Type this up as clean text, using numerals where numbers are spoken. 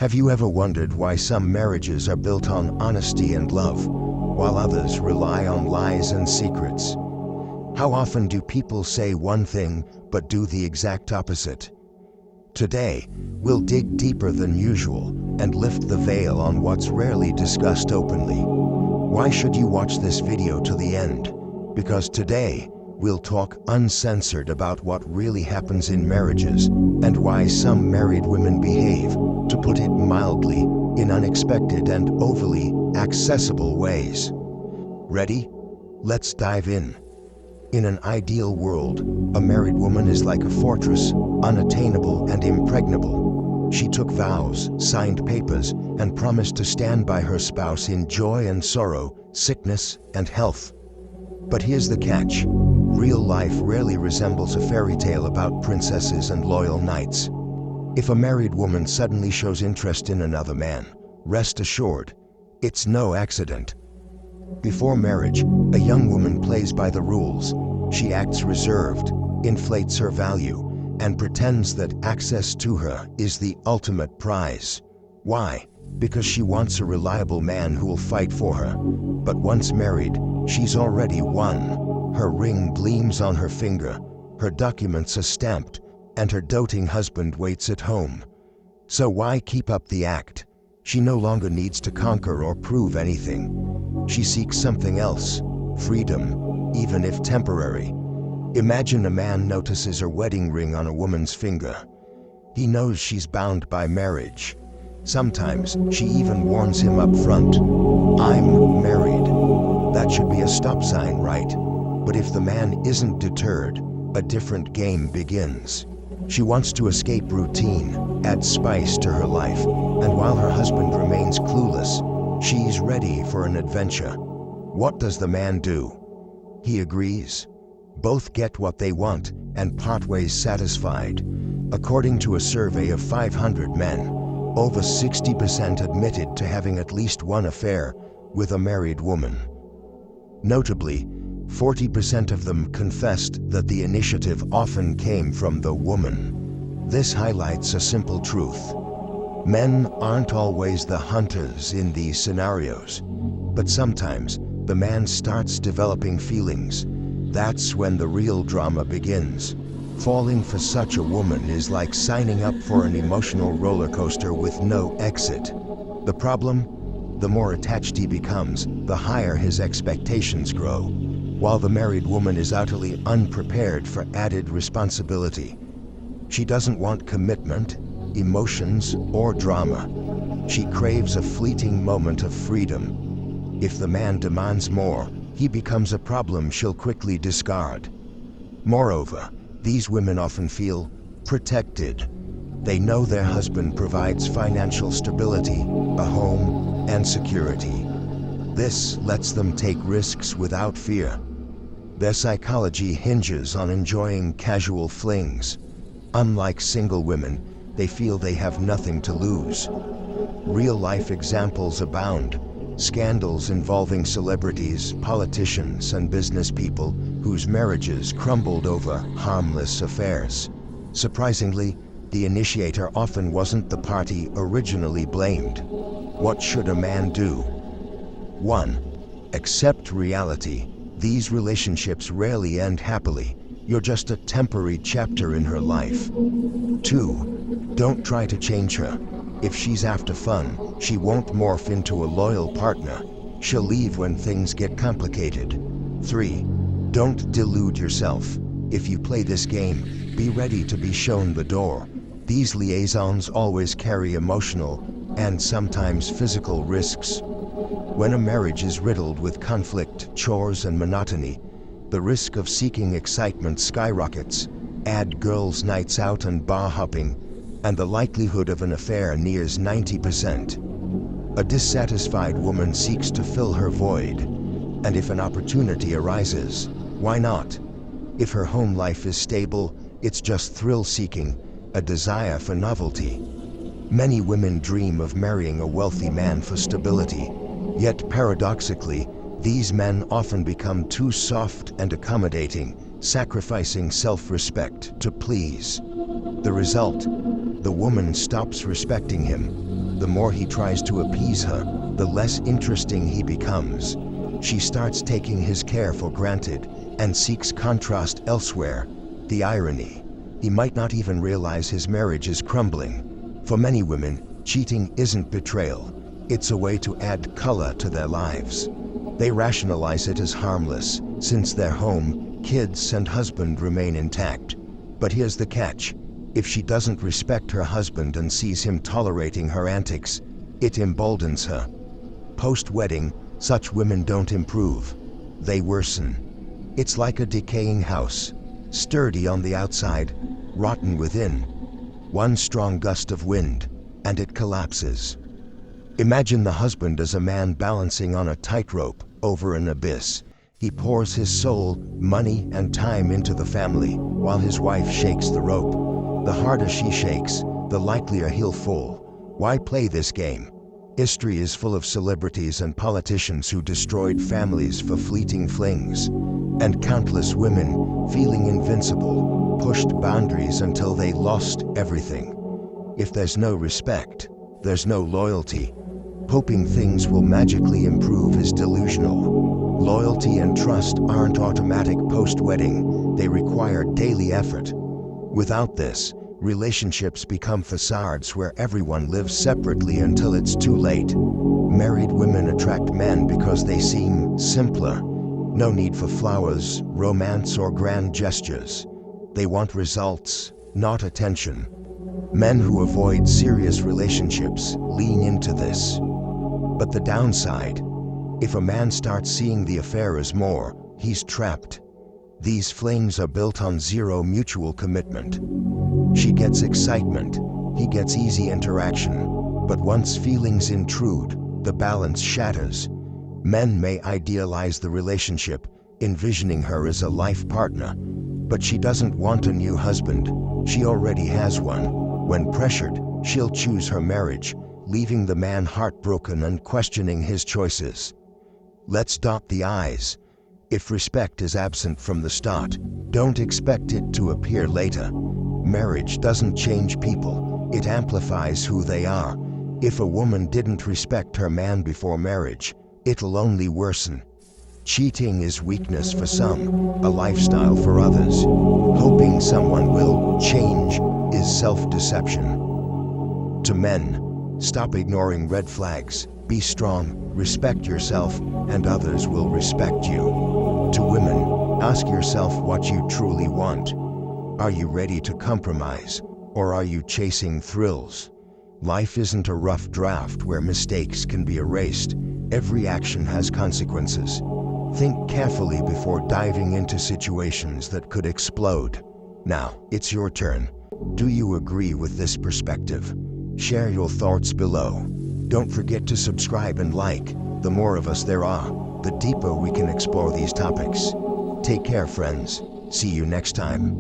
Have you ever wondered why some marriages are built on honesty and love, while others rely on lies and secrets? How often do people say one thing but do the exact opposite? Today, we'll dig deeper than usual and lift the veil on what's rarely discussed openly. Why should you watch this video to the end? Because today, we'll talk uncensored about what really happens in marriages and why some married women behave, to put it mildly, in unexpected and overly accessible ways. Ready? Let's dive in. In an ideal world, a married woman is like a fortress, unattainable and impregnable. She took vows, signed papers, and promised to stand by her spouse in joy and sorrow, sickness and health. But here's the catch. Real life rarely resembles a fairy tale about princesses and loyal knights. If a married woman suddenly shows interest in another man, rest assured, it's no accident. Before marriage, a young woman plays by the rules. She acts reserved, inflates her value, and pretends that access to her is the ultimate prize. Why? Because she wants a reliable man who will fight for her. But once married, she's already won. Her ring gleams on her finger, her documents are stamped, and her doting husband waits at home. So why keep up the act? She no longer needs to conquer or prove anything. She seeks something else, freedom, even if temporary. Imagine a man notices her wedding ring on a woman's finger. He knows she's bound by marriage. Sometimes she even warns him up front. I'm married. That should be a stop sign, right? But if the man isn't deterred, a different game begins. She wants to escape routine, add spice to her life, and while her husband remains clueless, she's ready for an adventure. What does the man do? He agrees. Both get what they want and part ways satisfied. According to a survey of 500 men, over 60% admitted to having at least one affair with a married woman. Notably, 40% of them confessed that the initiative often came from the woman. This highlights a simple truth. Men aren't always the hunters in these scenarios, but sometimes the man starts developing feelings. That's when the real drama begins. Falling for such a woman is like signing up for an emotional roller coaster with no exit. The problem? The more attached he becomes, the higher his expectations grow, while the married woman is utterly unprepared for added responsibility. She doesn't want commitment, emotions, or drama. She craves a fleeting moment of freedom. If the man demands more, he becomes a problem she'll quickly discard. Moreover, these women often feel protected. They know their husband provides financial stability, a home, and security. This lets them take risks without fear. Their psychology hinges on enjoying casual flings. Unlike single women, they feel they have nothing to lose. Real-life examples abound. Scandals involving celebrities, politicians, and business people whose marriages crumbled over harmless affairs. Surprisingly, the initiator often wasn't the party originally blamed. What should a man do? 1. Accept reality. These relationships rarely end happily. You're just a temporary chapter in her life. 2. Don't try to change her. If she's after fun, she won't morph into a loyal partner. She'll leave when things get complicated. 3. Don't delude yourself. If you play this game, be ready to be shown the door. These liaisons always carry emotional and sometimes physical risks. When a marriage is riddled with conflict, chores, and monotony, the risk of seeking excitement skyrockets. Add girls' nights out and bar hopping, and the likelihood of an affair nears 90%. A dissatisfied woman seeks to fill her void, and if an opportunity arises, why not? If her home life is stable, it's just thrill-seeking, a desire for novelty. Many women dream of marrying a wealthy man for stability, yet paradoxically, these men often become too soft and accommodating, sacrificing self-respect to please. The result? The woman stops respecting him. The more he tries to appease her, the less interesting he becomes. She starts taking his care for granted and seeks contrast elsewhere. The irony: he might not even realize his marriage is crumbling. For many women, cheating isn't betrayal. It's a way to add color to their lives. They rationalize it as harmless, since their home, kids, and husband remain intact. But here's the catch: if she doesn't respect her husband and sees him tolerating her antics, it emboldens her. Post-wedding, such women don't improve. They worsen. It's like a decaying house, sturdy on the outside, rotten within. One strong gust of wind, and it collapses. Imagine the husband as a man balancing on a tightrope over an abyss. He pours his soul, money, and time into the family, while his wife shakes the rope. The harder she shakes, the likelier he'll fall. Why play this game? History is full of celebrities and politicians who destroyed families for fleeting flings, and countless women, feeling invincible, pushed boundaries until they lost everything. If there's no respect, there's no loyalty. Hoping things will magically improve is delusional. Loyalty and trust aren't automatic post-wedding. They require daily effort. Without this, relationships become facades where everyone lives separately until it's too late. Married women attract men because they seem simpler. No need for flowers, romance, or grand gestures. They want results, not attention. Men who avoid serious relationships lean into this. But the downside: if a man starts seeing the affair as more, he's trapped. These flings are built on zero mutual commitment. She gets excitement, he gets easy interaction, but once feelings intrude, the balance shatters. Men may idealize the relationship, envisioning her as a life partner, but she doesn't want a new husband. She already has one. When pressured, she'll choose her marriage, leaving the man heartbroken and questioning his choices. Let's dot the I's. If respect is absent from the start, don't expect it to appear later. Marriage doesn't change people, it amplifies who they are. If a woman didn't respect her man before marriage, it'll only worsen. Cheating is weakness for some, a lifestyle for others. Hoping someone will change is self-deception. To men, stop ignoring red flags. Be strong, respect yourself, and others will respect you. To women, ask yourself what you truly want. Are you ready to compromise, or are you chasing thrills? Life isn't a rough draft where mistakes can be erased. Every action has consequences. Think carefully before diving into situations that could explode. Now, it's your turn. Do you agree with this perspective? Share your thoughts below. Don't forget to subscribe and like. The more of us there are, the deeper we can explore these topics. Take care, friends. See you next time.